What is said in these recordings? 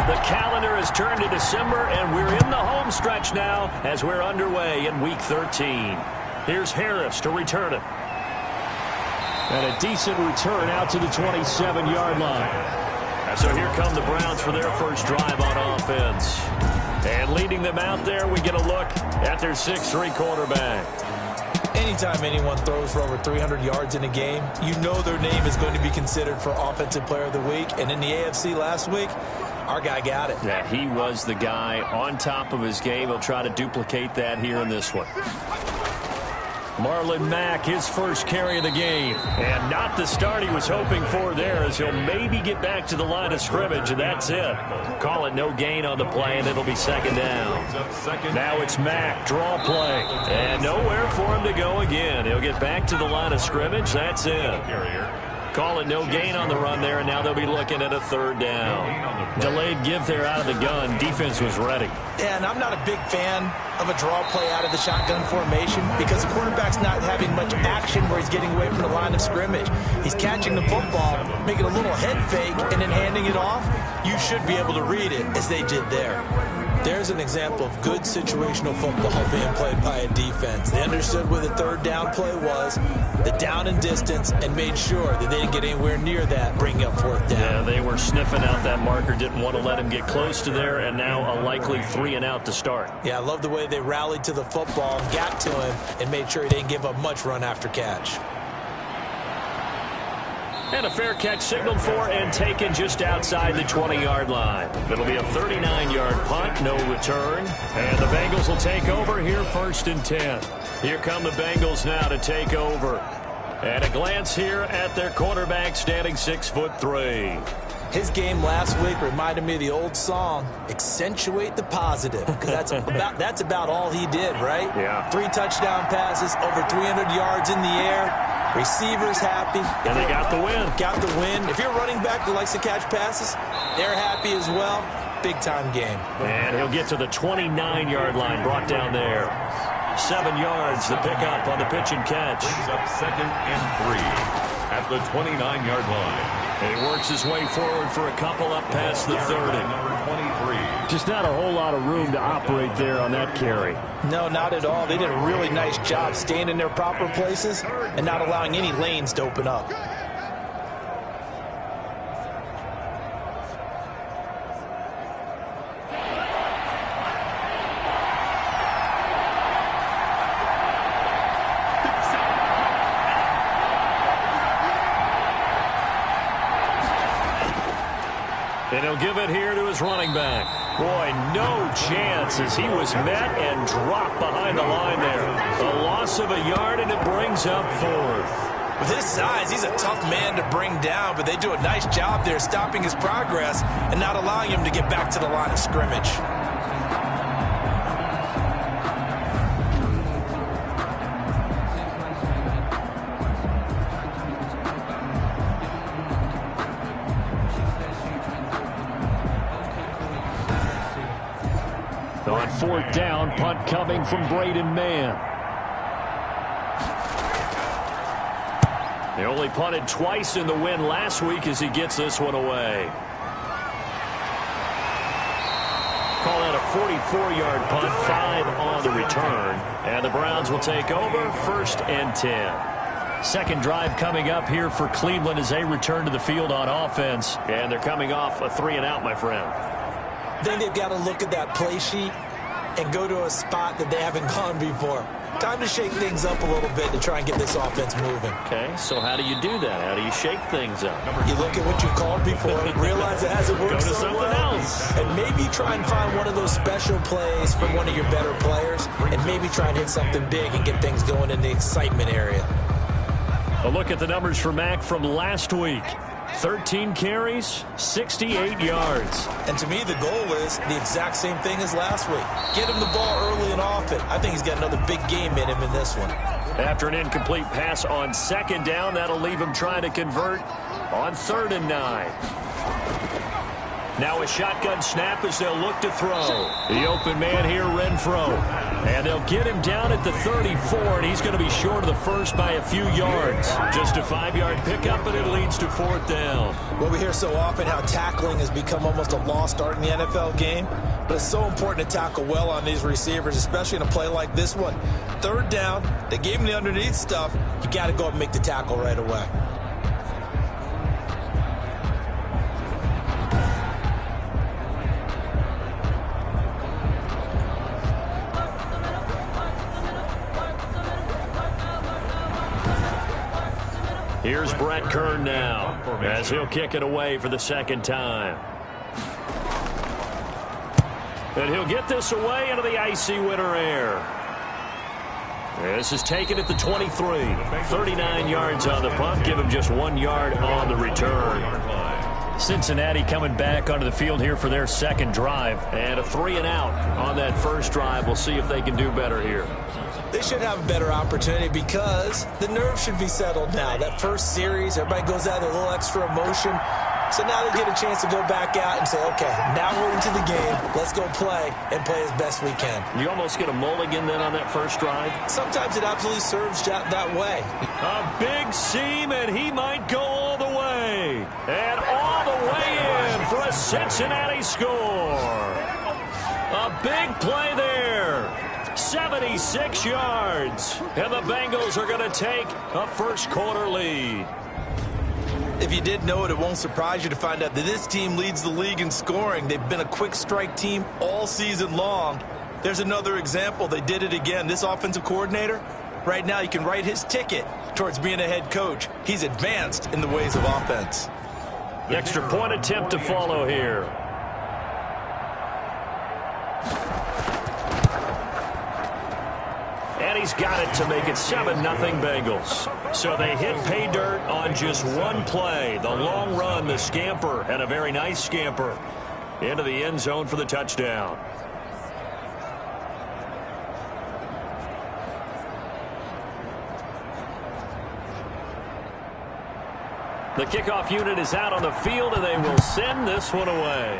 The calendar has turned to December, and we're in the home stretch now as we're underway in Week 13. Here's Harris to return it. And a decent return out to the 27-yard line. And so here come the Browns for their first drive on offense. And leading them out there, we get a look at their 6'3" quarterback. Anytime anyone throws for over 300 yards in a game, you know their name is going to be considered for Offensive Player of the Week. And in the AFC last week, our guy got it. Yeah, he was the guy on top of his game. He'll try to duplicate that here in this one. Marlon Mack, his first carry of the game. And not the start he was hoping for there, as he'll maybe get back to the line of scrimmage, and that's it. Call it no gain on the play, and it'll be second down. Now it's Mack, draw play. And nowhere for him to go again. He'll get back to the line of scrimmage. That's it. Call it no gain on the run there, and now they'll be looking at a third down. Delayed give there out of the gun. Defense was ready. Yeah, and I'm not a big fan of a draw play out of the shotgun formation because the quarterback's not having much action where he's getting away from the line of scrimmage. He's catching the football, making a little head fake, and then handing it off. You should be able to read it as they did there. There's an example of good situational football being played by a defense. They understood where the third down play was, the down and distance, and made sure that they didn't get anywhere near that, bringing up fourth down. Yeah, they were sniffing out that marker, didn't want to let him get close to there, and now a likely 3-and-out to start. Yeah, I love the way they rallied to the football and got to him and made sure he didn't give up much run after catch. And a fair catch signaled for and taken just outside the 20-yard line. It'll be a 39-yard punt, no return. And the Bengals will take over here, 1st and 10. Here come the Bengals now to take over. And a glance here at their quarterback, standing 6'3". His game last week reminded me of the old song, Accentuate the Positive, because that's about all he did, right? Yeah. 3 touchdown passes, over 300 yards in the air. Receivers happy. And they got the win. Got the win. If you're a running back who likes to catch passes, they're happy as well. Big-time game. And he'll get to the 29-yard line, brought down there. 7 yards, the pickup on the pitch and catch. Brings up 2nd and 3 at the 29-yard line. And he works his way forward for a couple up past the 30. Number 23. Just not a whole lot of room to operate there on that carry. No, not at all. They did a really nice job staying in their proper places and not allowing any lanes to open up. And he'll give it here to his running back. Boy, no chance as he was met and dropped behind the line there. A loss of a yard, and it brings up 4th. With his size, he's a tough man to bring down, but they do a nice job there stopping his progress and not allowing him to get back to the line of scrimmage. On 4th down, punt coming from Braden Mann. They only punted twice in the win last week as he gets this one away. Call that a 44-yard punt, 5 on the return. And the Browns will take over, 1st and 10. Second drive coming up here for Cleveland as they return to the field on offense. And they're coming off a 3-and-out, my friend. I think they've got to look at that play sheet and go to a spot that they haven't gone before. Time to shake things up a little bit to try and get this offense moving. Okay, so how do you do that? How do you shake things up? You look at what you called before, realize it hasn't worked Go to so something well, else. and maybe try and find one of those special plays from one of your better players, and maybe try and hit something big and get things going in the excitement area. A look at the numbers for Mack from last week. 13 carries, 68 yards. And to me, the goal is the exact same thing as last week. Get him the ball early and often. I think he's got another big game in him in this one. After an incomplete pass on 2nd down, that'll leave him trying to convert on 3rd and 9. Now a shotgun snap as they'll look to throw. The open man here, Renfro. And they'll get him down at the 34, and he's going to be short of the first by a few yards. Just a 5-yard pickup, and it leads to 4th down. Well, we hear so often how tackling has become almost a lost art in the NFL game, but it's so important to tackle well on these receivers, especially in a play like this one. 3rd down, they gave him the underneath stuff. You got to go and make the tackle right away. Here's Brett Kern now as he'll kick it away for the 2nd time. And he'll get this away into the icy winter air. This is taken at the 23. 39 yards on the punt. Give him just 1 yard on the return. Cincinnati coming back onto the field here for their 2nd drive. And a 3-and-out on that first drive. We'll see if they can do better here. They should have a better opportunity because the nerves should be settled now. That first series, everybody goes out with a little extra emotion. So now they get a chance to go back out and say, okay, now we're into the game. Let's go play and play as best we can. You almost get a mulligan then on that first drive? Sometimes it absolutely serves that way. A big seam, and he might go all the way. And all the way in for a Cincinnati score. A big play there. 76 yards. And the Bengals are going to take a first-quarter lead. If you did know it, it won't surprise you to find out that this team leads the league in scoring. They've been a quick strike team all season long. There's another example. They did it again. This offensive coordinator, right now you can write his ticket towards being a head coach. He's advanced in the ways of offense. The extra point attempt to follow here. And he's got it to make it 7-0 Bengals. So they hit pay dirt on just one play. The long run, the scamper, and a very nice scamper into the end zone for the touchdown. The kickoff unit is out on the field, and they will send this one away.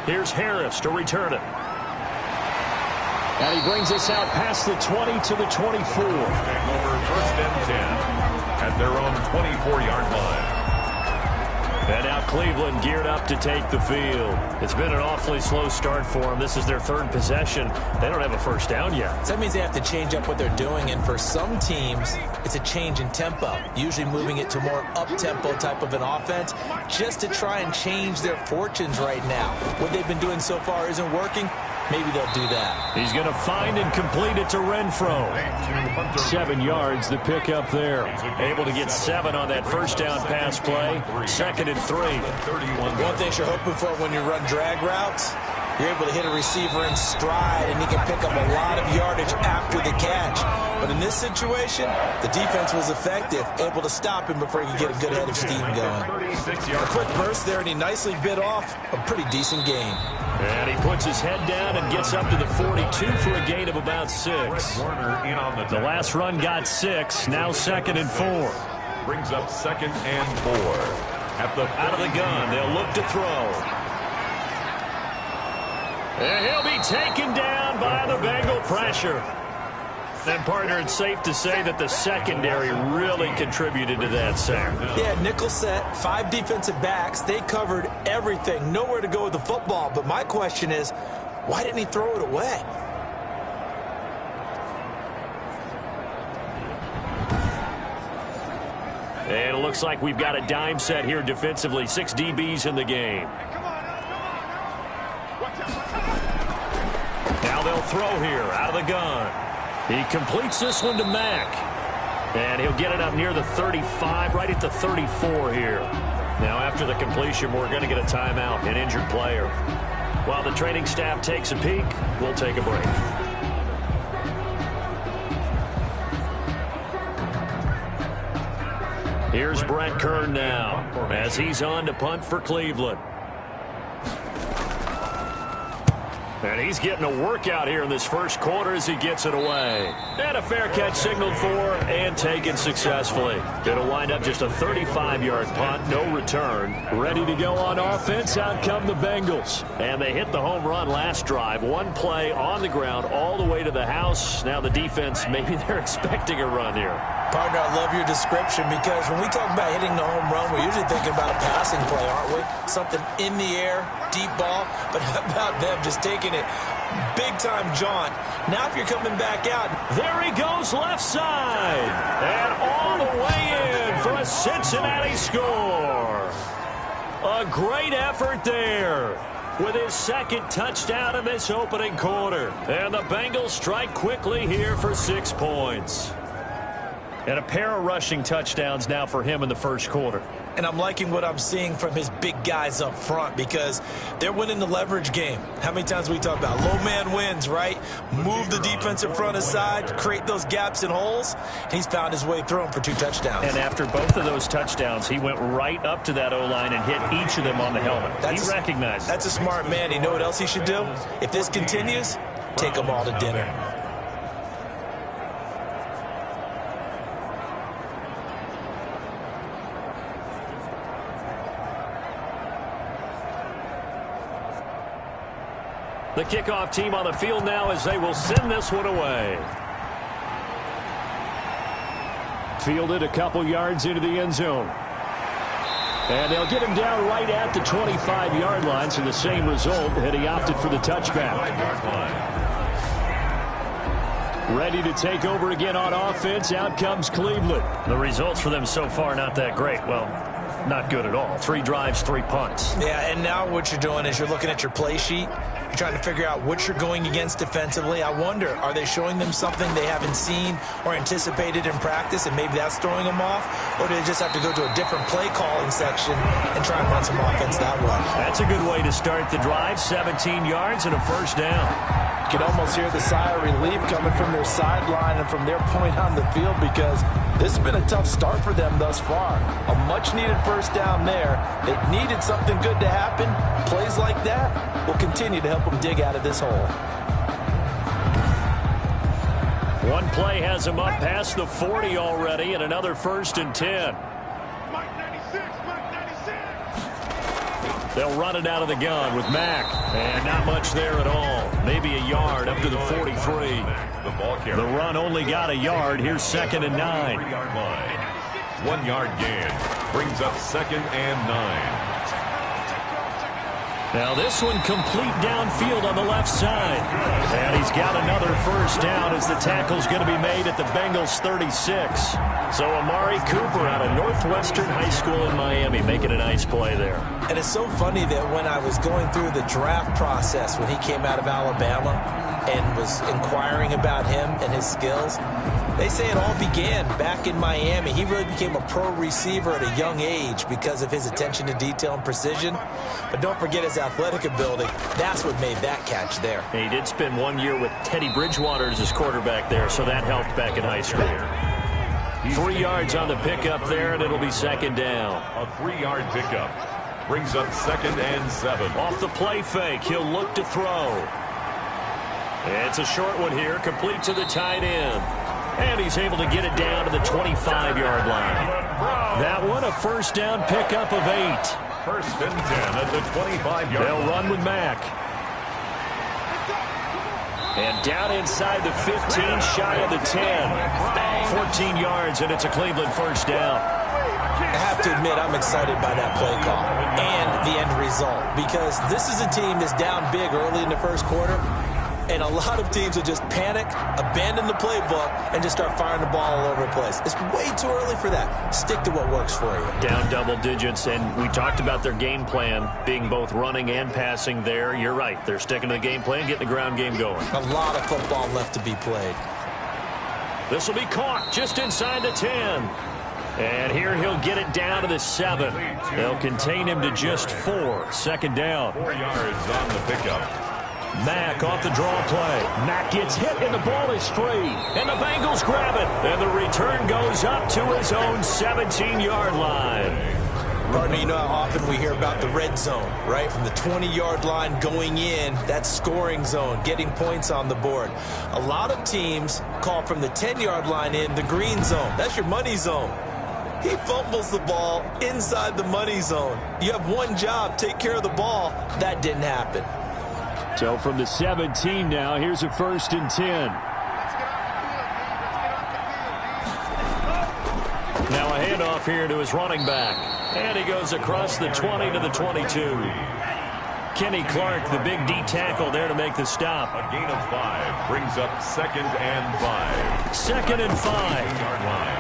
Here's Harris to return it. And he brings us out past the 20 to the 24. Over 1st and 10 at their own 24-yard line. And now Cleveland geared up to take the field. It's been an awfully slow start for them. This is their 3rd possession. They don't have a first down yet. So that means they have to change up what they're doing, and for some teams, it's a change in tempo, usually moving it to more up-tempo type of an offense just to try and change their fortunes right now. What they've been doing so far isn't working. Maybe they'll do that. He's going to find and complete it to Renfro. 7 yards, the pickup there. Able to get 7 on that first down pass play. 2nd and 3. One thing you're hoping for when you run drag routes, you're able to hit a receiver in stride, and he can pick up a lot of yardage after the catch. But in this situation, the defense was effective, able to stop him before he could get a good head of steam going. A quick burst there, and he nicely bit off a pretty decent gain. And he puts his head down and gets up to the 42 for a gain of about 6. The last run got 6, now 2nd and 4. Brings up 2nd and 4. Out of the gun, they'll look to throw. And he'll be taken down by the Bengal pressure. And, partner, it's safe to say that the secondary really contributed to that sack. Yeah, nickel set, 5 defensive backs. They covered everything, nowhere to go with the football. But my question is, why didn't he throw it away? And it looks like we've got a dime set here defensively. 6 DBs in the game. Now they'll throw here out of the gun. He completes this one to Mack. And he'll get it up near the 35, right at the 34 here. Now after the completion, we're going to get a timeout, an injured player. While the training staff takes a peek, we'll take a break. Here's Brett Kern now as he's on to punt for Cleveland. And he's getting a workout here in this first quarter as he gets it away. And a fair catch signaled for and taken successfully. It'll wind up just a 35-yard punt, no return. Ready to go on offense. Out come the Bengals. And they hit the home run last drive. One play on the ground all the way to the house. Now the defense, maybe they're expecting a run here. Partner, I love your description because when we talk about hitting the home run, we're usually thinking about a passing play, aren't we? Something in the air, deep ball. But how about them just taking it big-time jaunt? Now if you're coming back out. There he goes left side. And all the way in for a Cincinnati score. A great effort there with his second touchdown in this opening quarter. And the Bengals strike quickly here for 6 points. And a pair of rushing touchdowns now for him in the first quarter. And I'm liking what I'm seeing from his big guys up front because they're winning the leverage game. How many times we talk about low man wins, right? Move the defensive front aside, create those gaps and holes. He's found his way through them for 2 touchdowns. And after both of those touchdowns, he went right up to that O-line and hit each of them on the helmet. He recognized it. That's a smart man. You know what else he should do? If this continues, take them all to dinner. The kickoff team on the field now as they will send this one away. Fielded a couple yards into the end zone. And they'll get him down right at the 25-yard line, so the same result, and he opted for the touchback. Ready to take over again on offense. Out comes Cleveland. The results for them so far not that great. Well, not good at all. 3 drives, 3 punts. Yeah, and now what you're doing is you're looking at your play sheet. You're trying to figure out what you're going against defensively. I wonder, are they showing them something they haven't seen or anticipated in practice, and maybe that's throwing them off? Or do they just have to go to a different play calling section and try and run some offense that way? That's a good way to start the drive. 17 yards and a first down. You can almost hear the sigh of relief coming from their sideline and from their point on the field because this has been a tough start for them thus far. A much-needed first down there. They needed something good to happen. Plays like that will continue to help them dig out of this hole. One play has him up past the 40 already, and another 1st and 10. They'll run it out of the gun with Mack. And not much there at all. Maybe a yard up to the 43. The run only got a yard. Here's 2nd and 9. 1 yard gain. Brings up 2nd and 9. Now this one complete downfield on the left side. And he's got another first down as the tackle's going to be made at the Bengals 36. So Amari Cooper out of Northwestern High School in Miami making a nice play there. And it's so funny that when I was going through the draft process when he came out of Alabama and was inquiring about him and his skills, they say it all began back in Miami. He really became a pro receiver at a young age because of his attention to detail and precision. But don't forget his athletic ability. That's what made that catch there. And he did spend 1 year with Teddy Bridgewater as his quarterback there, so that helped back in high school. 3 yards on the pickup there, and it'll be 2nd down. A 3-yard pickup. Brings up 2nd and 7. Off the play fake, he'll look to throw. It's a short one here, complete to the tight end. And he's able to get it down to the 25-yard line. That one, a first down pickup of 8. 1st and 10 at the 25-yard line. They'll run with Mack. And down inside the 15, shy of the 10. 14 yards, and it's a Cleveland first down. I have to admit, I'm excited by that play call and the end result because this is a team that's down big early in the first quarter, and a lot of teams will just panic, abandon the playbook, and just start firing the ball all over the place. It's way too early for that. Stick to what works for you. Down double digits, and we talked about their game plan being both running and passing there. You're right. They're sticking to the game plan, getting the ground game going. A lot of football left to be played. This will be caught just inside the 10. And here he'll get it down to the 7. They'll contain him to just 4. 2nd down. 4 yards on the pickup. Mack off the draw play. Mack gets hit, and the ball is free. And the Bengals grab it. And the return goes up to his own 17-yard line. Partner, you know how often we hear about the red zone, right? From the 20-yard line going in, that's scoring zone, getting points on the board. A lot of teams call from the 10-yard line in the green zone. That's your money zone. He fumbles the ball inside the money zone. You have one job, take care of the ball. That didn't happen. So from the 17 now, here's a 1st and 10. Now a handoff here to his running back. And he goes across the 20 to the 22. Kenny Clark, the big D tackle there to make the stop. A gain of 5 brings up 2nd and 5. 2nd and 5. Yard line.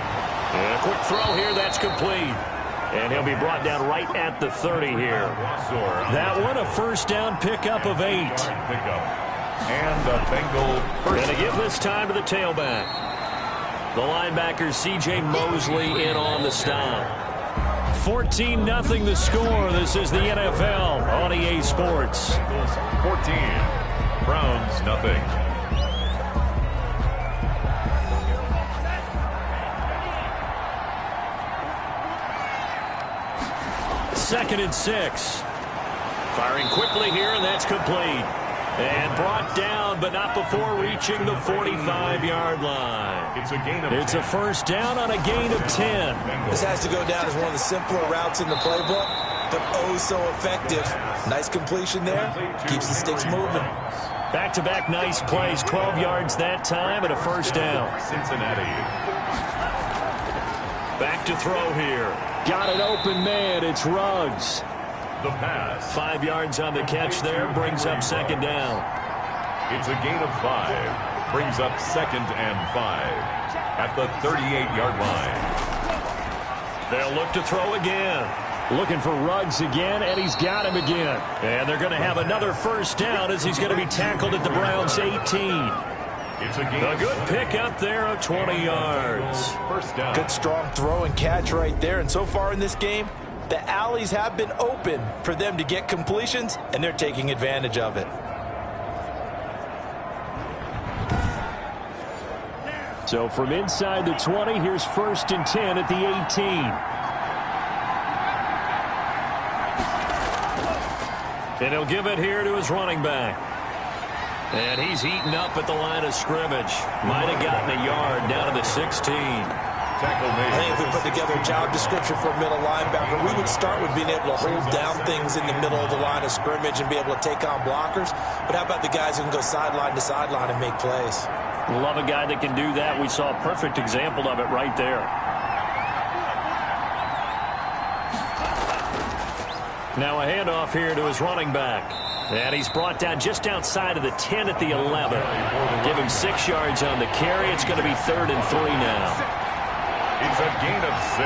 And a quick throw here, that's complete. And he'll be brought down right at the 30 here. That one, a 1st down pickup of 8. And the Bengal first. And to give this time to the tailback. The linebacker, C.J. Mosley, in on the stop. 14-0 the score. This is the NFL on EA Sports. 14. Browns, nothing. Second and 6. Firing quickly here, and that's complete. And brought down, but not before reaching the 45-yard line. It's a gain of It's a 1st down on a gain of 10. This has to go down as one of the simpler routes in the playbook, but oh so effective. Nice completion there. Keeps the sticks moving. Back-to-back nice plays, 12 yards that time and a 1st down. Cincinnati. Back to throw here. Got an open man. It's Ruggs. The pass. 5 yards on the catch there. Brings up 2nd down. It's a gain of 5. Brings up 2nd and 5. At the 38-yard line. They'll look to throw again. Looking for Ruggs again, and he's got him again. And they're going to have another 1st down as he's going to be tackled at the Browns' 18. It's a gain. A good pick up there of 20 yards. 1st down. Good strong throw and catch right there. And so far in this game, the alleys have been open for them to get completions, and they're taking advantage of it. So from inside the 20, here's 1st and 10 at the 18. And he'll give it here to his running back. And he's eaten up at the line of scrimmage. Might have gotten a yard down to the 16. Tackle made. I think if we put together a job description for a middle linebacker, we would start with being able to hold down things in the middle of the line of scrimmage and be able to take on blockers. But how about the guys who can go sideline to sideline and make plays? Love a guy that can do that. We saw a perfect example of it right there. Now a handoff here to his running back. And he's brought down just outside of the 10 at the 11. Give him 6 yards on the carry. It's going to be 3rd and 3 now. It's a gain of 6.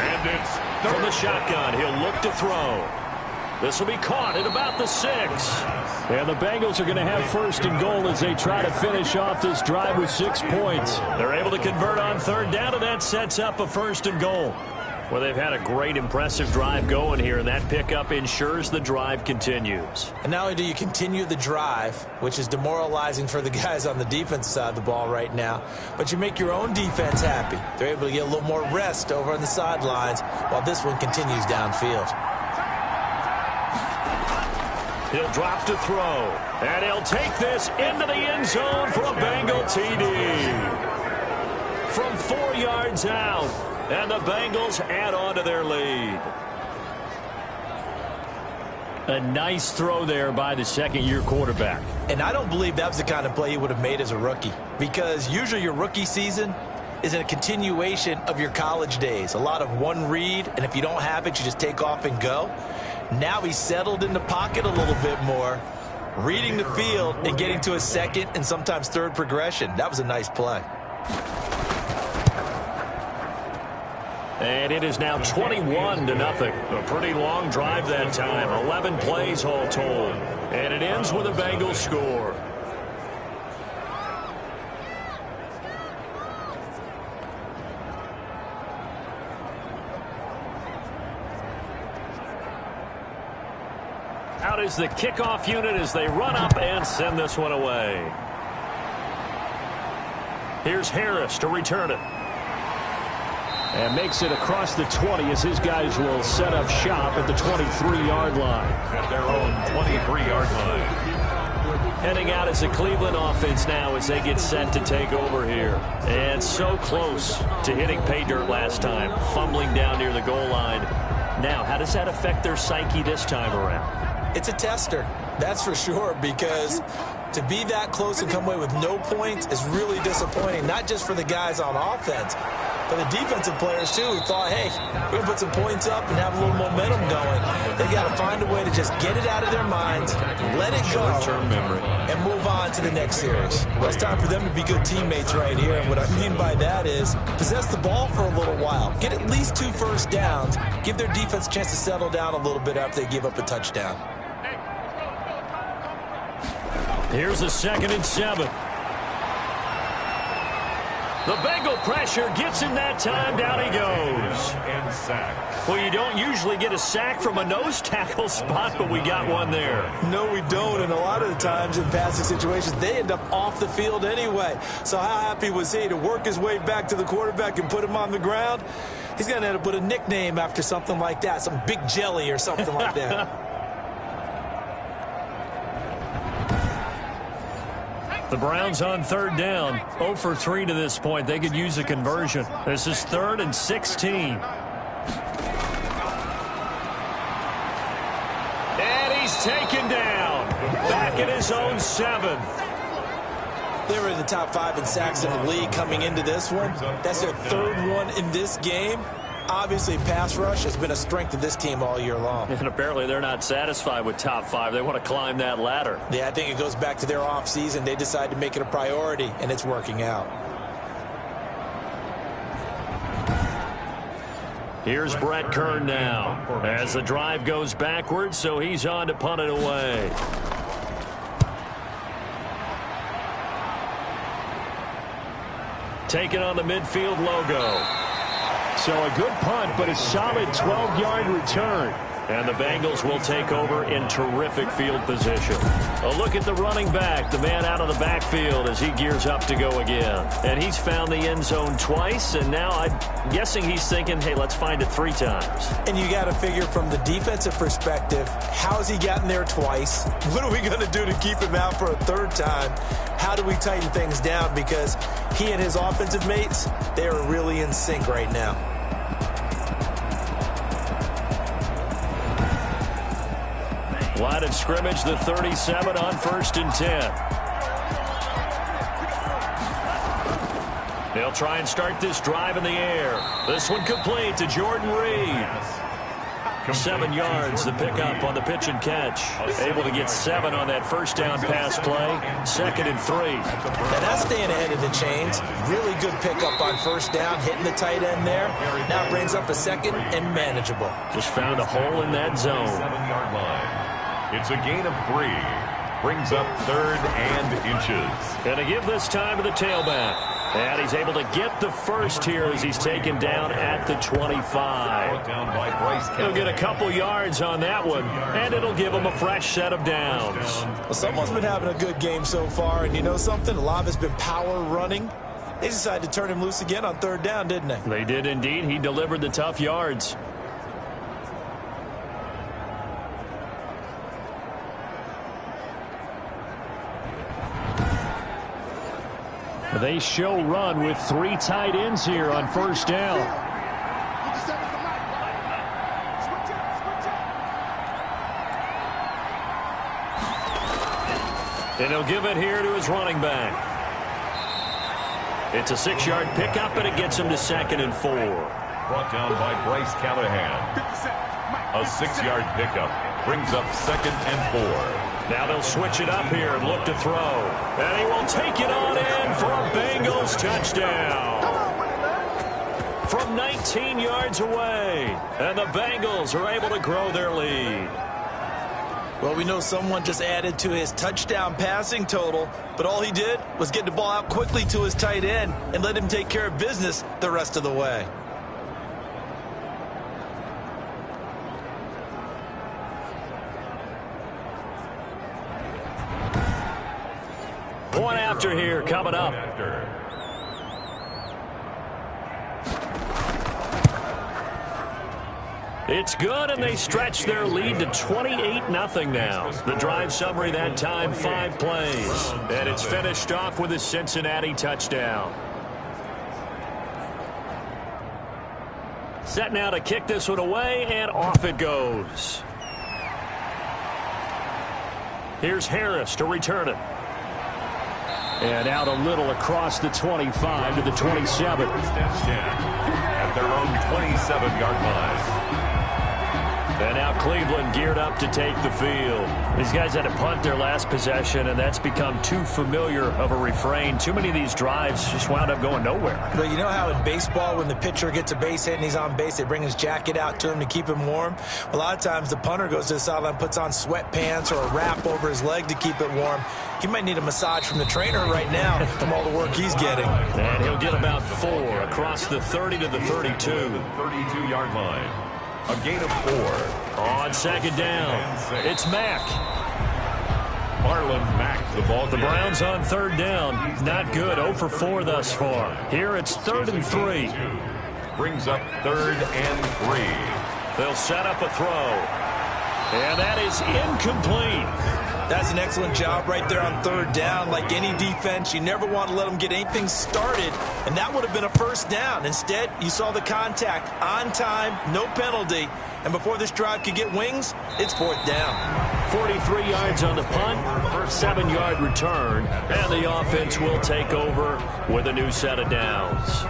And it's from the shotgun. He'll look to throw. This will be caught at about the 6. And the Bengals are going to have 1st and goal as they try to finish off this drive with 6 points. They're able to convert on 3rd down, and that sets up a 1st and goal. Well, they've had a great, impressive drive going here, and that pickup ensures the drive continues. And not only do you continue the drive, which is demoralizing for the guys on the defense side of the ball right now, but you make your own defense happy. They're able to get a little more rest over on the sidelines while this one continues downfield. He'll drop to throw, and he'll take this into the end zone for a Bengal TD. From 4 yards out. And the Bengals add on to their lead. A nice throw there by the second-year quarterback. And I don't believe that was the kind of play he would have made as a rookie. Because usually your rookie season is a continuation of your college days. A lot of one read, and if you don't have it, you just take off and go. Now he's settled in the pocket a little bit more, reading the field and getting to a 2nd and sometimes 3rd progression. That was a nice play. And it is now 21-0. A pretty long drive that time. 11 plays all told. And it ends with a Bengals score. Out is the kickoff unit as they run up and send this one away. Here's Harris to return it. And makes it across the 20 as his guys will set up shop at the 23-yard line. At their own 23-yard line. Heading out as the Cleveland offense now as they get set to take over here. And so close to hitting pay dirt last time, fumbling down near the goal line. Now, how does that affect their psyche this time around? It's a tester, that's for sure, because to be that close and come away with no points is really disappointing, not just for the guys on offense, but the defensive players, too, who thought, hey, we're going to put some points up and have a little momentum going. They got to find a way to just get it out of their minds, let it go, short-term memory, and move on to the next series. Well, it's time for them to be good teammates right here, and what I mean by that is possess the ball for a little while, get at least 2 first downs, give their defense a chance to settle down a little bit after they give up a touchdown. Here's a 2nd and 7. The Bengal pressure gets him that time. Down he goes. And sack. Well, you don't usually get a sack from a nose tackle spot, but we got one there. No, we don't, and a lot of the times in passing situations, they end up off the field anyway. So how happy was he to work his way back to the quarterback and put him on the ground? He's going to end up with a nickname after something like that, some Big Jelly or something like that. The Browns on 3rd down. 0 for 3 to this point. They could use a conversion. This is 3rd and 16. And he's taken down. Back at his own 7. They were in the top 5 in sacks in the league coming into this one. That's their 3rd one in this game. Obviously, pass rush has been a strength of this team all year long. And apparently they're not satisfied with top 5. They want to climb that ladder. Yeah, I think it goes back to their offseason. They decided to make it a priority, and it's working out. Here's Brett Kern now as the drive goes backwards, so he's on to punt it away. Taking on the midfield logo. So a good punt, but a solid 12-yard return. And the Bengals will take over in terrific field position. A look at the running back, the man out of the backfield as he gears up to go again. And he's found the end zone twice, and now I'm guessing he's thinking, hey, let's find it 3 times. And you got to figure from the defensive perspective, how's he gotten there twice? What are we going to do to keep him out for a 3rd time? How do we tighten things down? Because he and his offensive mates, they are really in sync right now. Line of scrimmage, the 37 on 1st and 10. They'll try and start this drive in the air. This one complete to Jordan Reed. 7 yards, the pickup on the pitch and catch. Able to get 7 on that 1st down pass play. 2nd and 3. Now that's staying ahead of the chains. Really good pickup on 1st down, hitting the tight end there. Now brings up a 2nd and manageable. Just found a hole in that zone. 7-yard line. It's a gain of 3. Brings up 3rd and inches. Going to give this time to the tailback. And he's able to get the first here as he's taken down at the 25. Down by Bryce. He'll get a couple yards on that one, and it'll give him a fresh set of downs. Well, someone's been having a good game so far, and you know something? A lot of it's been power running. They decided to turn him loose again on 3rd down, didn't they? They did indeed. He delivered the tough yards. They show run with 3 tight ends here on 1st down. And he'll give it here to his running back. It's a 6-yard pickup, and it gets him to 2nd and 4. Brought down by Bryce Callahan. A 6-yard pickup brings up 2nd and 4. Now they'll switch it up here and look to throw. And he will take it on in for a Bengals touchdown. From 19 yards away. And the Bengals are able to grow their lead. Well, we know someone just added to his touchdown passing total, but all he did was get the ball out quickly to his tight end and let him take care of business the rest of the way. One after here coming up. It's good, and they stretch their lead to 28-0 now. The drive summary that time, 5 plays. And it's finished off with a Cincinnati touchdown. Set now to kick this one away, and off it goes. Here's Harris to return it. And out a little across the 25 to the 27. At their own 27-yard line. And now Cleveland geared up to take the field. These guys had to punt their last possession, and that's become too familiar of a refrain. Too many of these drives just wound up going nowhere. But you know how in baseball, when the pitcher gets a base hit and he's on base, they bring his jacket out to him to keep him warm? A lot of times the punter goes to the sideline, puts on sweatpants or a wrap over his leg to keep it warm. He might need a massage from the trainer right now from all the work he's getting. And he'll get about 4 across the 30 to the 32. The 32-yard line. A gain of 4. On second down, it's Mack. Marlon Mack, the ball. The Browns on third down. Not good. 0 for 4 thus far. Here it's 3rd and 3. Brings up 3rd and 3. They'll set up a throw. And that is incomplete. That's an excellent job right there on third down. Like any defense, you never want to let them get anything started, and that would have been a first down. Instead, you saw the contact on time, no penalty, and before this drive could get wings, it's 4th down. 43 yards on the punt, 7-yard return, and the offense will take over with a new set of downs.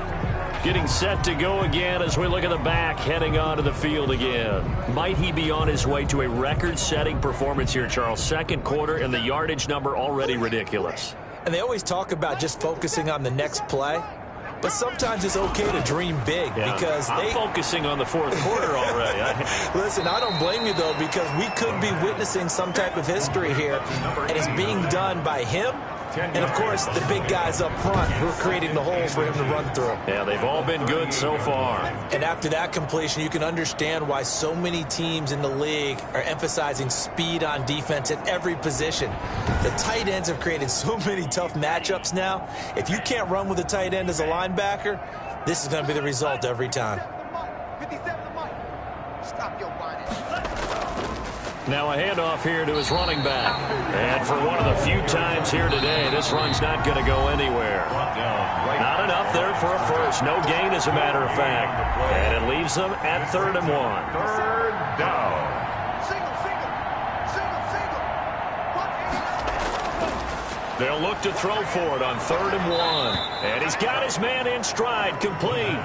Getting set to go again as we look at the back heading onto the field again. Might he be on his way to a record-setting performance here, Charles? Second quarter and the yardage number already ridiculous. And they always talk about just focusing on the next play. But sometimes it's okay to dream big because I'm focusing on the fourth quarter already. Listen, I don't blame you, though, because we could be witnessing some type of history here, and it's being done by him and, of course, the big guys up front who are creating the holes for him to run through. Yeah, they've all been good so far. And after that completion, you can understand why so many teams in the league are emphasizing speed on defense at every position. The tight ends have created so many tough matchups now. If you can't run with a tight end as a linebacker, this is going to be the result every time. Now a handoff here to his running back. And for one of the few times here today, this run's not going to go anywhere. Not enough there for a first. No gain, as a matter of fact. And it leaves them at 3rd and 1. 3rd down. They'll look to throw for it on 3rd and 1. And he's got his man in stride, complete.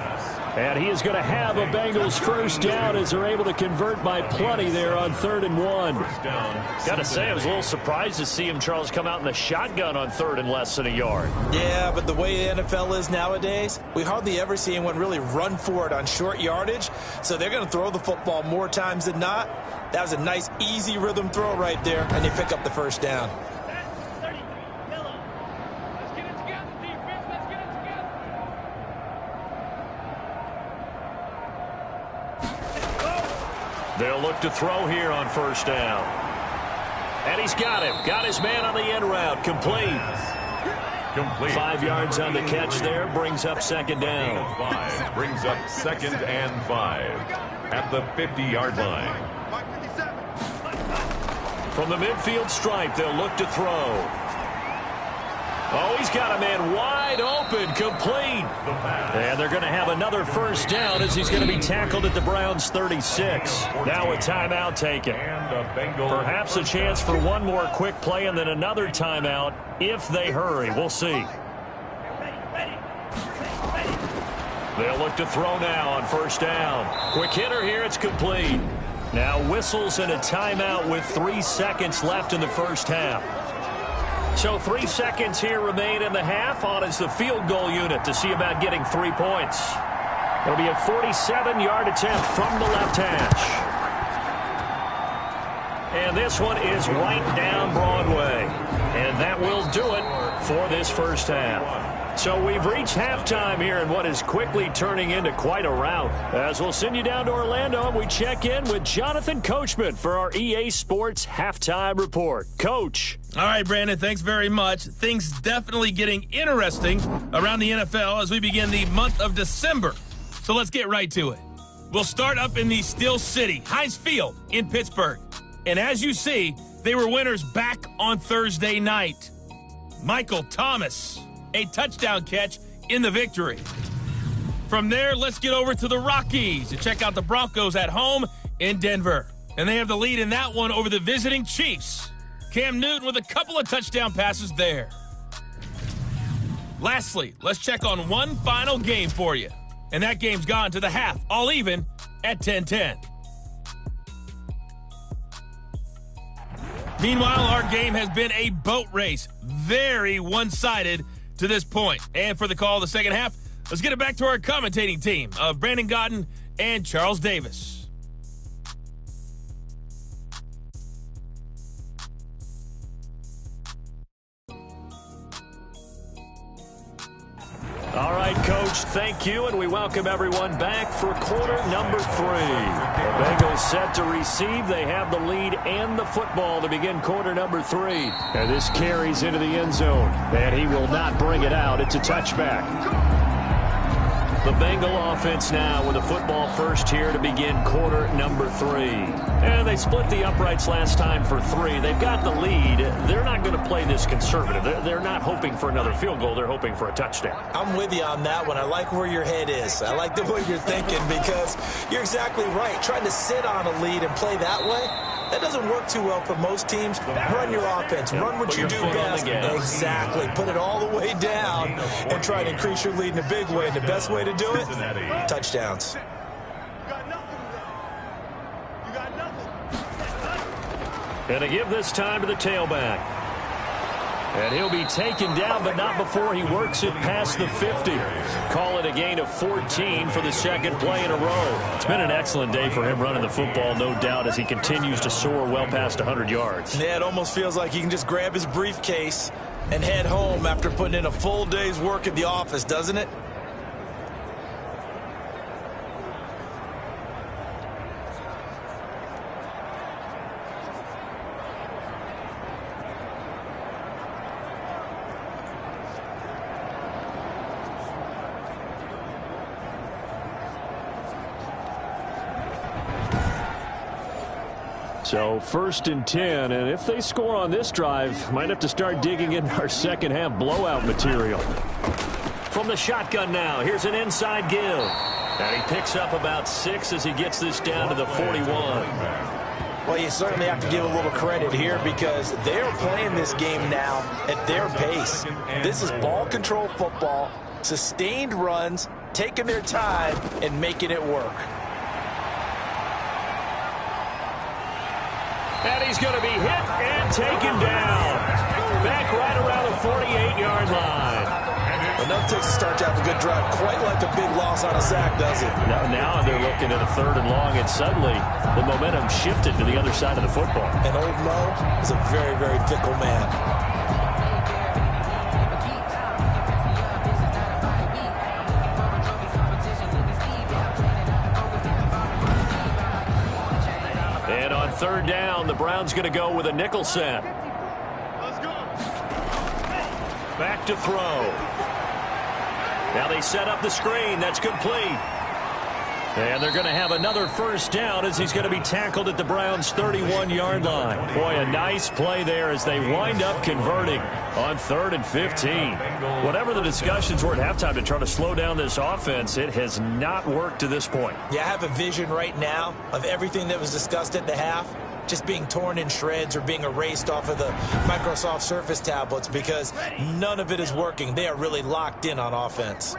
And he is going to have a Bengals first down as they're able to convert by plenty there on 3rd and 1. Got to say, I was a little surprised to see him, Charles, come out in the shotgun on 3rd and less than a yard. Yeah, but the way the NFL is nowadays, we hardly ever see anyone really run for it on short yardage. So they're going to throw the football more times than not. That was a nice, easy rhythm throw right there, and they pick up the first down. They'll look to throw here on first down. And he's got him. Got his man on the end route. Complete. 5 yards on the catch there. Brings up 2nd down. 5 brings up 2nd and 5 at the 50-yard line. From the midfield stripe, they'll look to throw. Oh, he's got a man wide open, complete. And they're going to have another first down as he's going to be tackled at the Browns' 36. Now a timeout taken. Perhaps a chance for one more quick play and then another timeout if they hurry. We'll see. They'll look to throw now on first down. Quick hitter here, it's complete. Now whistles and a timeout with 3 seconds left in the first half. So 3 seconds here remain in the half. On is the field goal unit to see about getting 3 points. It'll be a 47-yard attempt from the left hash. And this one is right down Broadway. And that will do it for this first half. So we've reached halftime here in what is quickly turning into quite a rout. As we'll send you down to Orlando and we check in with Jonathan Coachman for our EA Sports Halftime Report. Coach. All right, Brandon, thanks very much. Things definitely getting interesting around the NFL as we begin the month of December. So let's get right to it. We'll start up in the Steel City, Heinz Field in Pittsburgh. And as you see, they were winners back on Thursday night. Michael Thomas, a touchdown catch in the victory. From there, let's get over to the Rockies to check out the Broncos at home in Denver. And they have the lead in that one over the visiting Chiefs. Cam Newton with a couple of touchdown passes there. Lastly, let's check on one final game for you. And that game's gone to the half, all even at 10-10. Meanwhile, our game has been a boat race. Very one-sided to this point. And for the call of the second half, let's get it back to our commentating team of Brandon Gaudin and Charles Davis. All right, Coach, thank you, and we welcome everyone back for quarter number 3. The Bengals set to receive. They have the lead and the football to begin quarter number 3. And this carries into the end zone, and he will not bring it out. It's a touchback. The Bengal offense now with a football first here to begin quarter number 3. And they split the uprights last time for 3. They've got the lead. They're not going to play this conservative. They're not hoping for another field goal. They're hoping for a touchdown. I'm with you on that one. I like where your head is. I like the way you're thinking because you're exactly right. Trying to sit on a lead and play that way, that doesn't work too well for most teams. Run your offense. Run what you do best. Exactly. Put it all the way down and try to increase your lead in a big way. And the best way to do it, touchdowns. And to give this time to the tailback. And he'll be taken down, but not before he works it past the 50. Call it a gain of 14 for the second play in a row. It's been an excellent day for him running the football, no doubt, as he continues to soar well past 100 yards. Yeah, it almost feels like he can just grab his briefcase and head home after putting in a full day's work at the office, doesn't it? So 1st and 10, and if they score on this drive, might have to start digging in our second half blowout material. From the shotgun now, here's an inside give. And he picks up about 6 as he gets this down to the 41. Well, you certainly have to give a little credit here because they're playing this game now at their pace. This is ball control football, sustained runs, taking their time, and making it work. And he's going to be hit and taken down. Back right around the 48-yard line. Enough takes to start to have a good drive. Quite like a big loss on a sack, does it? Now they're looking at a 3rd and long, and suddenly the momentum shifted to the other side of the football. And Old Mo is a very, very fickle man. And on 3rd down, the Browns going to go with a nickel set. Back to throw. Now they set up the screen. That's complete. And they're going to have another 1st down as he's going to be tackled at the Browns' 31-yard line. Boy, a nice play there as they wind up converting on 3rd and 15. Whatever the discussions were at halftime to try to slow down this offense, it has not worked to this point. Yeah, I have a vision right now of everything that was discussed at the half just being torn in shreds or being erased off of the Microsoft Surface tablets because none of it is working. They are really locked in on offense.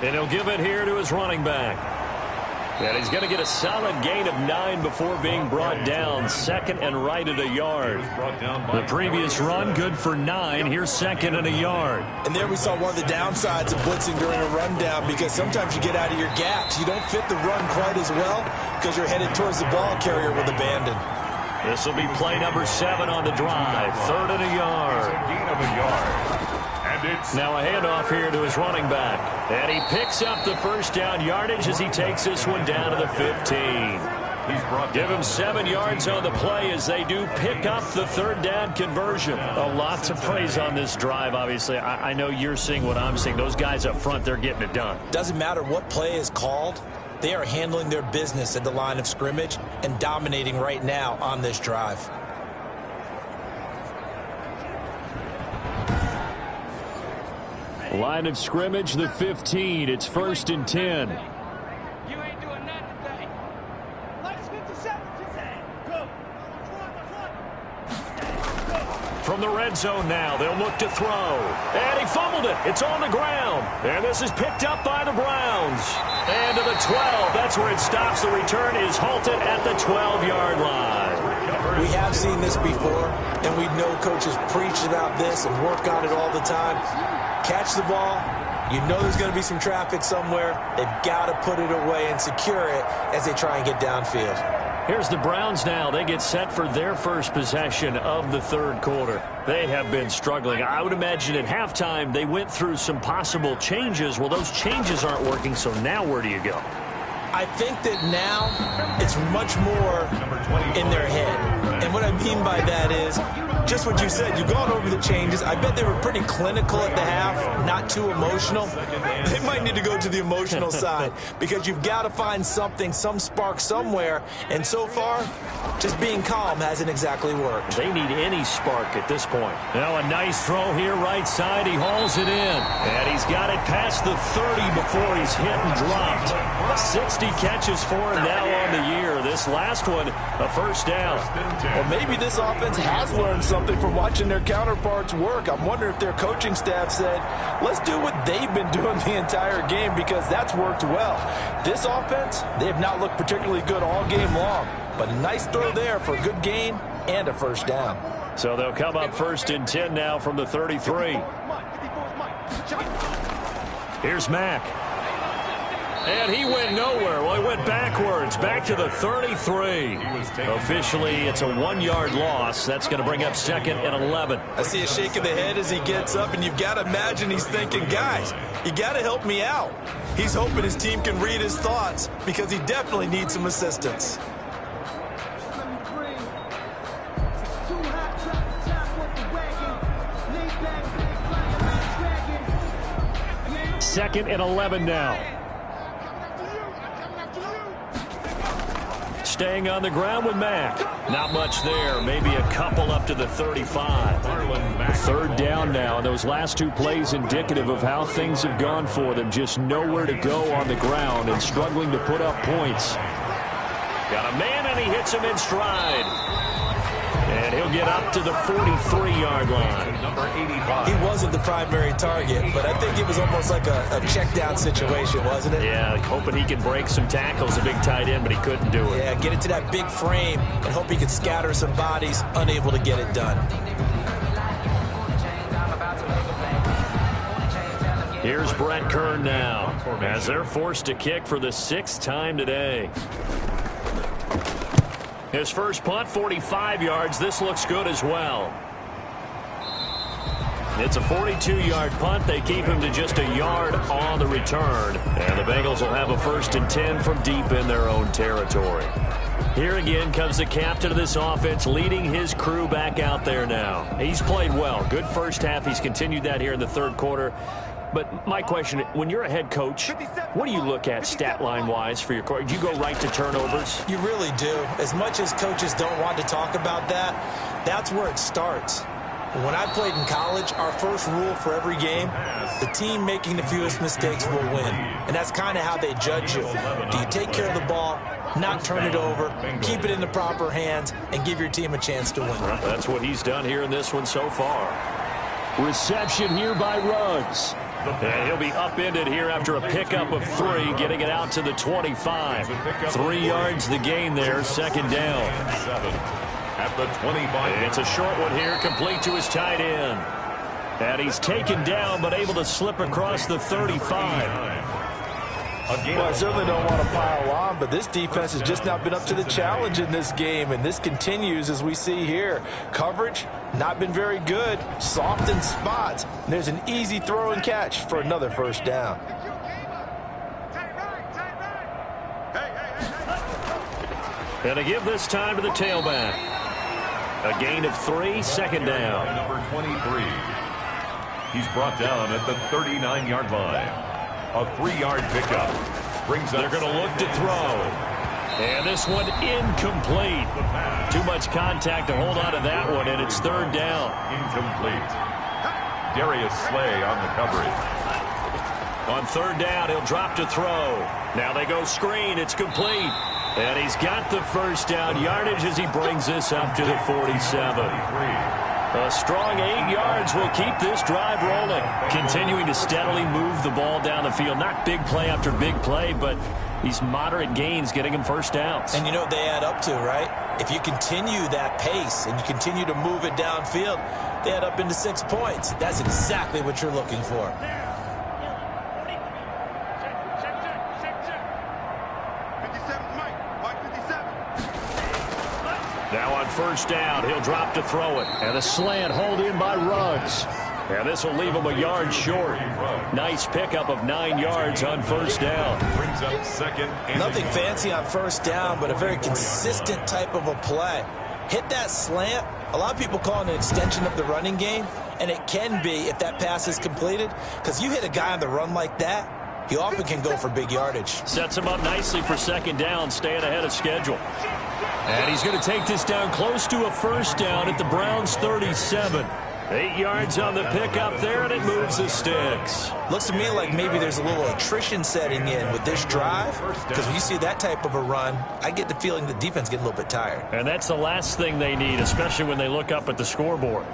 And he'll give it here to his running back. And he's going to get a solid gain of 9 before being brought down. 2nd and right at a yard. The previous run, good for 9. Here's 2nd and a yard. And there we saw one of the downsides of blitzing during a rundown because sometimes you get out of your gaps. You don't fit the run quite as well because you're headed towards the ball carrier with abandon. This will be play number 7 on the drive. 3rd and a yard. Gain of a yard. Now a handoff here to his running back. And he picks up the 1st down yardage as he takes this one down to the 15. Give him 7 yards on the play as they do pick up the third down conversion. A lot to praise on this drive, obviously. I know you're seeing what I'm seeing. Those guys up front, they're getting it done. Doesn't matter what play is called. They are handling their business at the line of scrimmage and dominating right now on this drive. Line of scrimmage, the 15. It's 1st and 10. From the red zone now, they'll look to throw. And he fumbled it. It's on the ground. And this is picked up by the Browns. And to the 12. That's where it stops. The return is halted at the 12-yard line. We have seen this before, and we know coaches preach about this and work on it all the time. Catch the ball. You know there's going to be some traffic somewhere. They've got to put it away and secure it as they try and get downfield. Here's the Browns now. They get set for their first possession of the third quarter. They have been struggling. I would imagine at halftime they went through some possible changes. Well, those changes aren't working, so now where do you go? I think that now it's much more in their head. And what I mean by that is just what you said. You've gone over the changes. I bet they were pretty clinical at the half, not too emotional. They might need to go to the emotional side because you've got to find something, some spark somewhere. And so far, just being calm hasn't exactly worked. They need any spark at this point. Now a nice throw here right side. He hauls it in. And he's got it past the 30 before he's hit and dropped. 60 catches for him now on the year. This last one, a first down. Well, maybe this offense has learned something from watching their counterparts work. I'm wondering if their coaching staff said, let's do what they've been doing the entire game because that's worked well. This offense, they have not looked particularly good all game long. But a nice throw there for a good gain and a first down. So they'll come up 1st and 10 now from the 33. Here's Mack. And he went nowhere. Well, he went backwards, back to the 33. Officially, it's a 1-yard loss. That's going to bring up 2nd and 11. I see a shake of the head as he gets up, and you've got to imagine he's thinking, guys, you got to help me out. He's hoping his team can read his thoughts because he definitely needs some assistance. Second and 11 now. Staying on the ground with Mack. Not much there. Maybe a couple up to the 35. 3rd down now. Those last 2 plays indicative of how things have gone for them. Just nowhere to go on the ground and struggling to put up points. Got a man, and he hits him in stride. And he'll get up to the 43-yard line. He wasn't the primary target, but I think it was almost like a check-down situation, wasn't it? Yeah, hoping he can break some tackles, a big tight end, but he couldn't do it. Yeah, get it to that big frame and hope he could scatter some bodies, unable to get it done. Here's Brett Kern now, as they're forced to kick for the 6th time today. His first punt, 45 yards. This looks good as well. It's a 42-yard punt. They keep him to just a yard on the return. And the Bengals will have a 1st and 10 from deep in their own territory. Here again comes the captain of this offense, leading his crew back out there now. He's played well. Good first half. He's continued that here in the 3rd quarter. But my question, when you're a head coach, what do you look at stat line-wise for your coach? Do you go right to turnovers? You really do. As much as coaches don't want to talk about that, that's where it starts. When I played in college, our first rule for every game, the team making the fewest mistakes will win. And that's kind of how they judge you. Do you take care of the ball, not turn it over, keep it in the proper hands, and give your team a chance to win? That's what he's done here in this one so far. Reception here by Ruggs. And he'll be upended here after a pickup of 3, getting it out to the 25. 3 yards the gain there, 2nd down. At the 25. It's a short one here, complete to his tight end. And he's taken down, but able to slip across the 35. Well, I certainly don't want to pile on, but this defense has just not been up to the challenge in this game, and this continues as we see here. Coverage, not been very good, soft in spots. And there's an easy throw and catch for another first down. And to give this time to the tailback. A gain of 3, second down. Number 23. He's brought down at the 39-yard line. A 3-yard pickup. Brings up. They're going to look to throw. And this one incomplete. Too much contact to hold on to that one, and it's third down. Incomplete. Darius Slay on the coverage. On third down, he'll drop to throw. Now they go screen. It's complete. And he's got the first down yardage as he brings this up to the 47. A strong 8 yards will keep this drive rolling. Continuing to steadily move the ball down the field. Not big play after big play, but these moderate gains getting him first downs. And you know what they add up to, right? If you continue that pace and you continue to move it downfield, they add up into 6 points. That's exactly what you're looking for. Now on first down, he'll drop to throw it. And a slant hauled in by Ruggs. And this will leave him a yard short. Nice pickup of 9 yards on first down. Brings up second. Nothing fancy on first down, but a very consistent type of a play. Hit that slant. A lot of people call it an extension of the running game, and it can be if that pass is completed, because you hit a guy on the run like that, he often can go for big yardage. Sets him up nicely for second down, staying ahead of schedule. And he's going to take this down close to a first down at the Browns' 37. 8 yards on the pickup there, and it moves the sticks. Looks to me like maybe there's a little attrition setting in with this drive, because when you see that type of a run, I get the feeling the defense getting a little bit tired. And that's the last thing they need, especially when they look up at the scoreboard.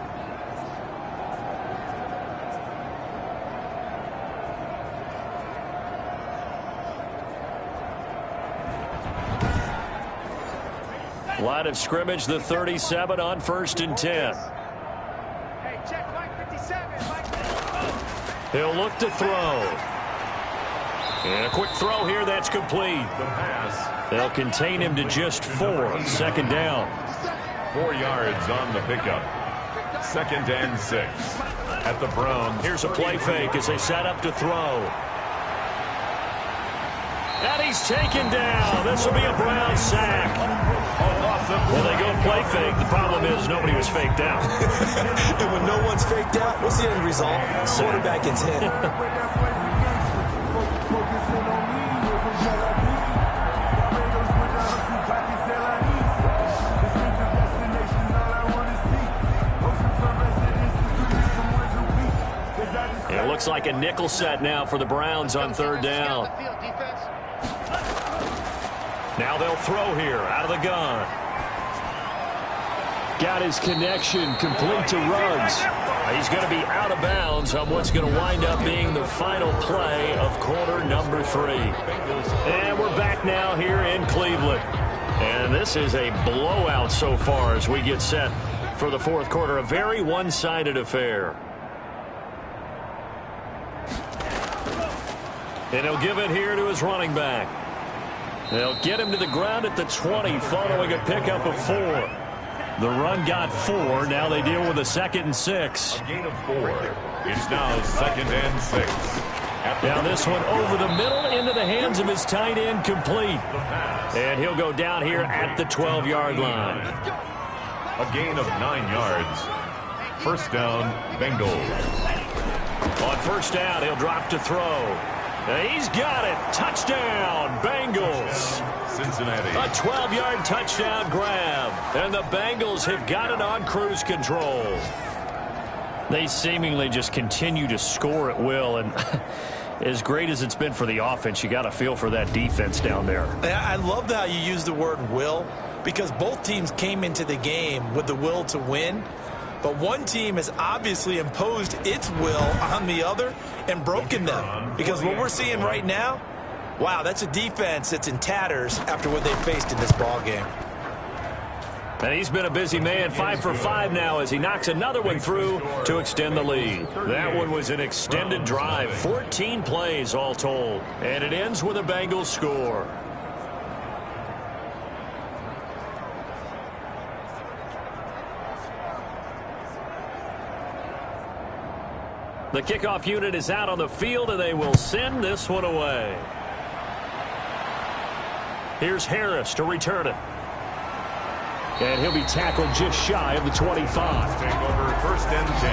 Line of scrimmage, the 37 on 1st and 10. He'll look to throw. And a quick throw here, that's complete. The pass. They'll contain him to just 4. Second down. 4 yards on the pickup. 2nd and 6. At the Browns. Here's a play fake as they set up to throw. And he's taken down. This will be a Brown sack. Well, they go play fake. The problem is nobody was faked out. And when no one's faked out, what's the end result? Quarterback gets hit. It looks like a nickel set now for the Browns on third down. Now they'll throw here out of the gun. Got his connection complete to Ruggs. He's going to be out of bounds on what's going to wind up being the final play of quarter number 3. And we're back now here in Cleveland. And this is a blowout so far as we get set for the fourth quarter. A very one-sided affair. And he'll give it here to his running back. They'll get him to the ground at the 20 following a pickup of 4. The run got 4. Now they deal with a 2nd and 6. A gain of 4. It's now 2nd and 6. Now this one over the middle into the hands of his tight end, complete. And he'll go down here at the 12-yard line. A gain of 9 yards. First down, Bengals. On first down, he'll drop to throw. And he's got it. Touchdown, Bengals. Cincinnati. A 12-yard touchdown grab. And the Bengals have got it on cruise control. They seemingly just continue to score at will. And as great as it's been for the offense, you got to feel for that defense down there. I love how you use the word will, because both teams came into the game with the will to win. But one team has obviously imposed its will on the other and broken them. Because what we're seeing right now, wow, that's a defense that's in tatters after what they faced in this ballgame. And he's been a busy man, 5 for 5 now as he knocks another one through to extend the lead. That one was an extended drive, 14 plays all told. And it ends with a Bengals score. The kickoff unit is out on the field, and they will send this one away. Here's Harris to return it. And he'll be tackled just shy of the 25. Take over 1st and 10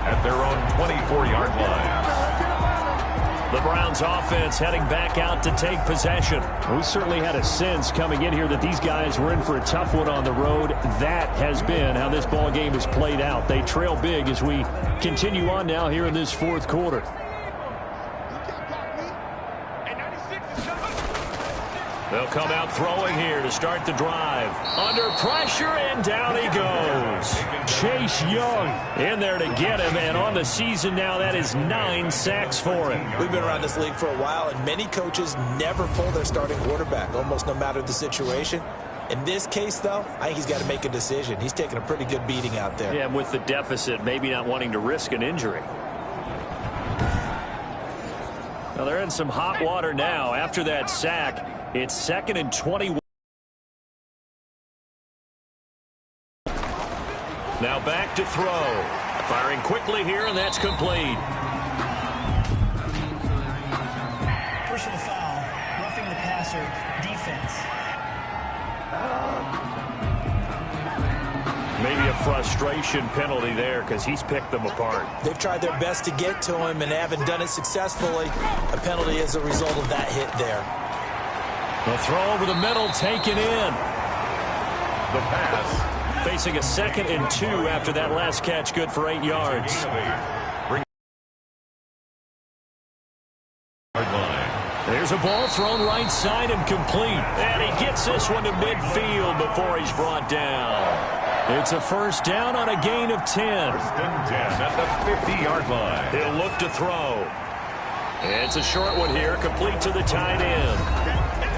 at their own 24-yard line. The Browns offense heading back out to take possession. We certainly had a sense coming in here that these guys were in for a tough one on the road. That has been how this ball game has played out. They trail big as we continue on now here in this 4th quarter. They'll come out throwing here to start the drive. Under pressure, and down he goes. Chase Young in there to get him, and on the season now, that is 9 sacks for him. We've been around this league for a while, and many coaches never pull their starting quarterback, almost no matter the situation. In this case, though, I think he's got to make a decision. He's taking a pretty good beating out there. Yeah, with the deficit, maybe not wanting to risk an injury. Now, they're in some hot water now after that sack. It's 2nd and 21. Now back to throw. Firing quickly here, and that's complete. Personal foul, roughing the passer, defense. Maybe a frustration penalty there because he's picked them apart. They've tried their best to get to him and haven't done it successfully. A penalty is a result of that hit there. The throw over the middle taken in. The pass. Facing a 2nd and 2 after that last catch, good for 8 yards. There's a ball thrown right side and complete. And he gets this one to midfield before he's brought down. It's a 1st down on a gain of 10. 1st and 10 at the 50-yard line. He'll look to throw. It's a short one here, complete to the tight end.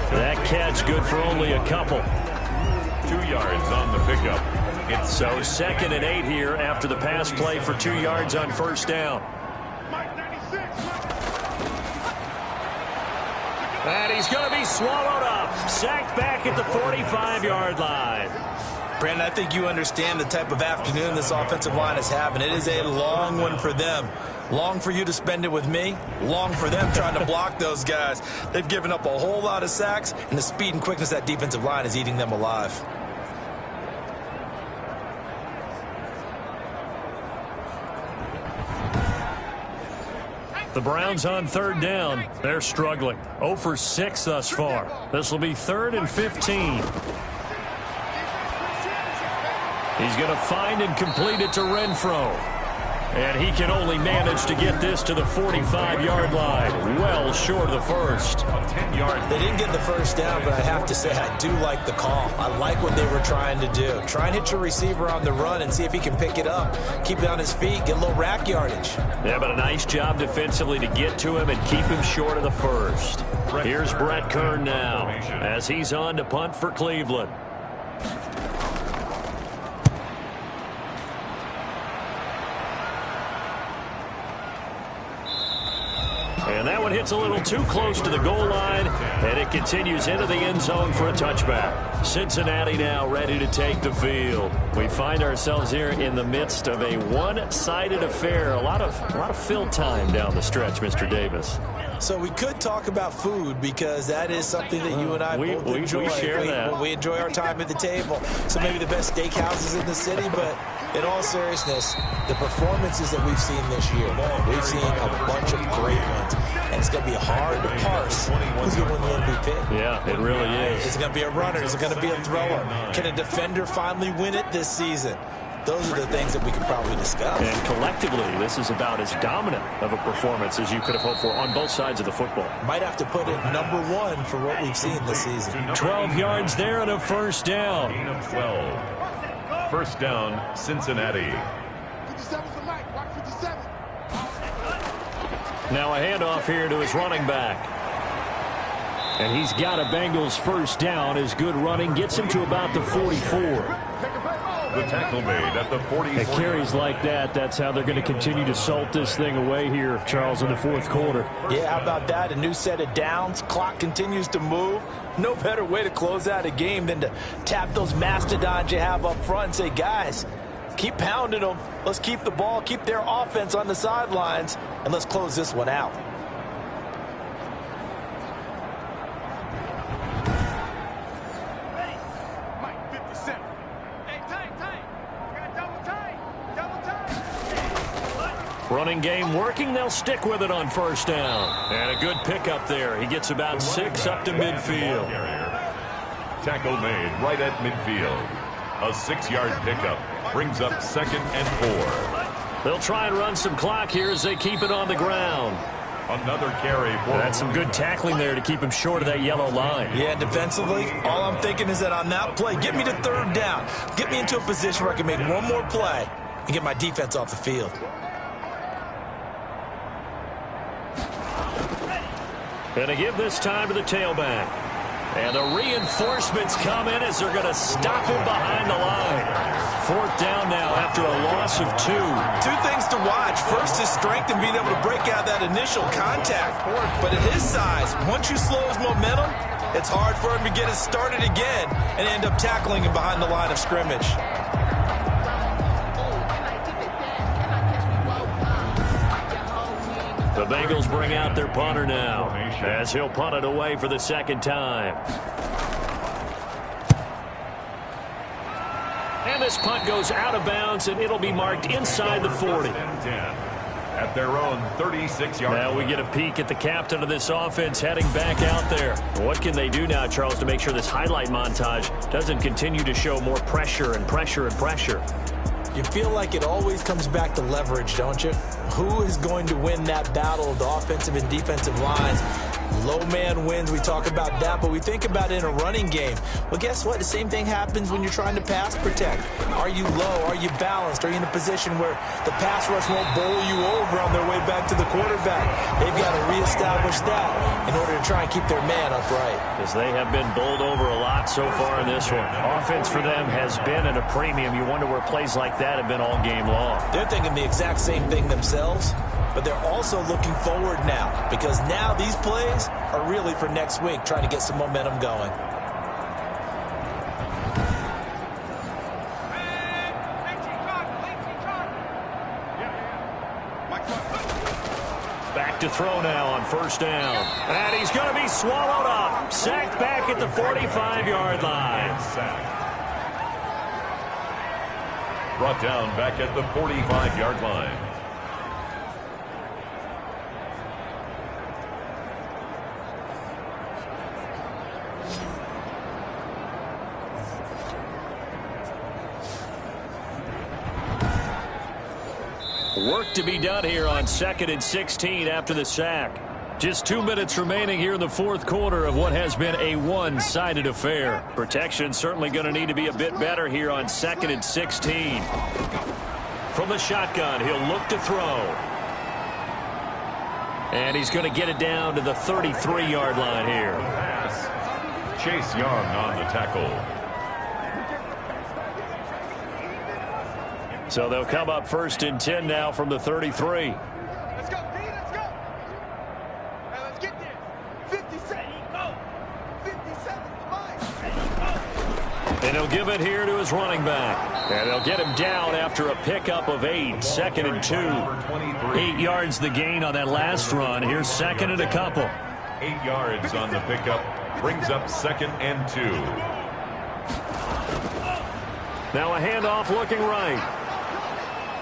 That catch good for only a couple. 2 yards on the pickup. So 2nd and 8 here after the pass play for 2 yards on 1st down. And he's going to be swallowed up. Sacked back at the 45-yard line. Brandon, I think you understand the type of afternoon this offensive line is having. It is a long one for them. Long for you to spend it with me. Long for them trying to block those guys. They've given up a whole lot of sacks, and the speed and quickness of that defensive line is eating them alive. The Browns on 3rd down. They're struggling. 0 for 6 thus far. This will be 3rd and 15. He's going to find and complete it to Renfro. And he can only manage to get this to the 45-yard line. Well short of the 1st. 10 yards. They didn't get the 1st down, but I have to say I do like the call. I like what they were trying to do. Try and hit your receiver on the run and see if he can pick it up. Keep it on his feet, get a little rack yardage. Yeah, but a nice job defensively to get to him and keep him short of the 1st. Here's Brett Kern now as he's on to punt for Cleveland. And that one hits a little too close to the goal line, and it continues into the end zone for a touchback. Cincinnati now ready to take the field. We find ourselves here in the midst of a one-sided affair. A lot of fill time down the stretch, Mr. Davis. So we could talk about food because that is something that you and I both enjoy. We share that. We enjoy our time at the table. So maybe the best steakhouses in the city, but in all seriousness, the performances that we've seen this year, we've seen a bunch of great ones. And it's going to be hard to parse who's going to win the MVP. Yeah, it really is. Is it going to be a runner? Is it going to be a thrower? Can a defender finally win it this season? Those are the things that we could probably discuss. And collectively, this is about as dominant of a performance as you could have hoped for on both sides of the football. Might have to put it #1 for what we've seen this season. 12 yards there and a 1st down. Gain of 12. 1st down, Cincinnati. Now a handoff here to his running back. And he's got a Bengals 1st down. His good running gets him to about the 44. The tackle made at the 44. At carries like that, that's how they're going to continue to salt this thing away here, Charles, in the 4th quarter. Yeah, how about that? A new set of downs. Clock continues to move. No better way to close out a game than to tap those mastodons you have up front and say, guys, keep pounding them. Let's keep the ball, keep their offense on the sidelines, and let's close this one out. Running game working. They'll stick with it on first down. And a good pickup there. He gets about 6 up to midfield. Tackle made right at midfield. A 6-yard pickup brings up 2nd and 4. They'll try and run some clock here as they keep it on the ground. Another carry. That's some good tackling there to keep him short of that yellow line. Yeah, defensively, all I'm thinking is that on that play, get me to 3rd down. Get me into a position where I can make one more play and get my defense off the field. Going to give this time to the tailback. And the reinforcements come in as they're going to stop him behind the line. 4th down now after a loss of 2. 2 things to watch. First is strength and being able to break out that initial contact. But at his size, once you slow his momentum, it's hard for him to get it started again and end up tackling him behind the line of scrimmage. The Bengals bring out their punter now as he'll punt it away for the 2nd time. And this punt goes out of bounds, and it'll be marked inside the 40. At their own 36-yard line. Now we get a peek at the captain of this offense heading back out there. What can they do now, Charles, to make sure this highlight montage doesn't continue to show more pressure and pressure and pressure? You feel like it always comes back to leverage, don't you? Who is going to win that battle of the offensive and defensive lines? Low man wins. We talk about that, but we think about it in a running game. Well, guess what? The same thing happens when you're trying to pass protect. Are you low? Are you balanced? Are you in a position where the pass rush won't bowl you over on their way back to the quarterback? They've got to reestablish that in order to try and keep their man upright. Because they have been bowled over a lot so far in this one. Offense for them has been at a premium. You wonder where plays like that have been all game long. They're thinking the exact same thing themselves, but they're also looking forward now, because now these plays are really for next week, trying to get some momentum going. Back to throw now on 1st down. And he's going to be swallowed up. Sacked back at the 45-yard line. Brought down back at the 45-yard line. Work to be done here on 2nd and 16 after the sack. Just 2 minutes remaining here in the 4th quarter of what has been a one-sided affair. Protection certainly going to need to be a bit better here on 2nd and 16. From the shotgun, he'll look to throw. And he's going to get it down to the 33-yard line here. Chase Young on the tackle. So they'll come up 1st and 10 now from the 33. Let's go, D, let's go. Now let's get there. 57. Go. 57. And he'll give it here to his running back. And they'll get him down after a pickup of 8. 2nd and 2. 8 yards the gain on that last run. Here's 2nd and a couple. 8 yards on the pickup. Brings up 2nd and 2. Now a handoff looking right.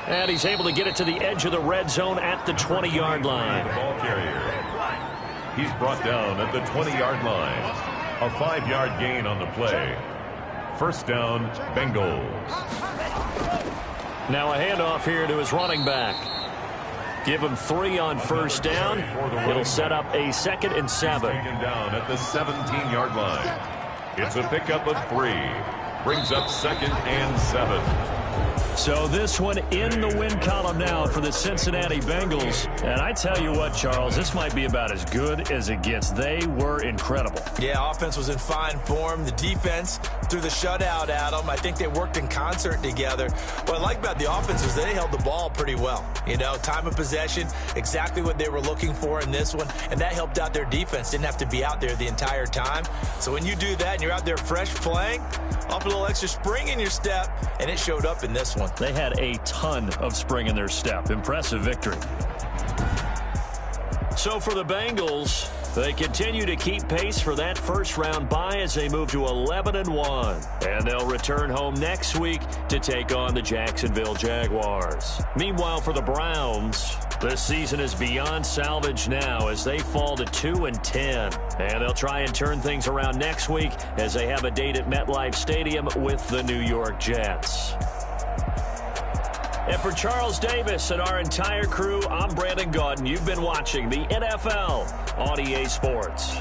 And he's able to get it to the edge of the red zone at the 20-yard line. Ball carrier. He's brought down at the 20-yard line. A 5-yard gain on the play. 1st down, Bengals. Now a handoff here to his running back. Give him 3 on 1st down. It'll set up a 2nd and 7. Taken down at the 17-yard line. It's a pickup of 3. Brings up 2nd and 7. So this one in the win column now for the Cincinnati Bengals. And I tell you what, Charles, this might be about as good as it gets. They were incredible. Yeah, offense was in fine form. The defense threw the shutout at them. I think they worked in concert together. What I like about the offense is they held the ball pretty well. You know, time of possession, exactly what they were looking for in this one. And that helped out their defense. Didn't have to be out there the entire time. So when you do that and you're out there fresh playing, off a little extra spring in your step, and it showed up in this one. They had a ton of spring in their step. Impressive victory. So for the Bengals, they continue to keep pace for that first-round bye as they move to 11-1. And they'll return home next week to take on the Jacksonville Jaguars. Meanwhile, for the Browns, This season is beyond salvage now as they fall to 2-10. And they'll try and turn things around next week as they have a date at MetLife Stadium with the New York Jets. And for Charles Davis and our entire crew, I'm Brandon Gaudin. You've been watching the NFL on EA Sports.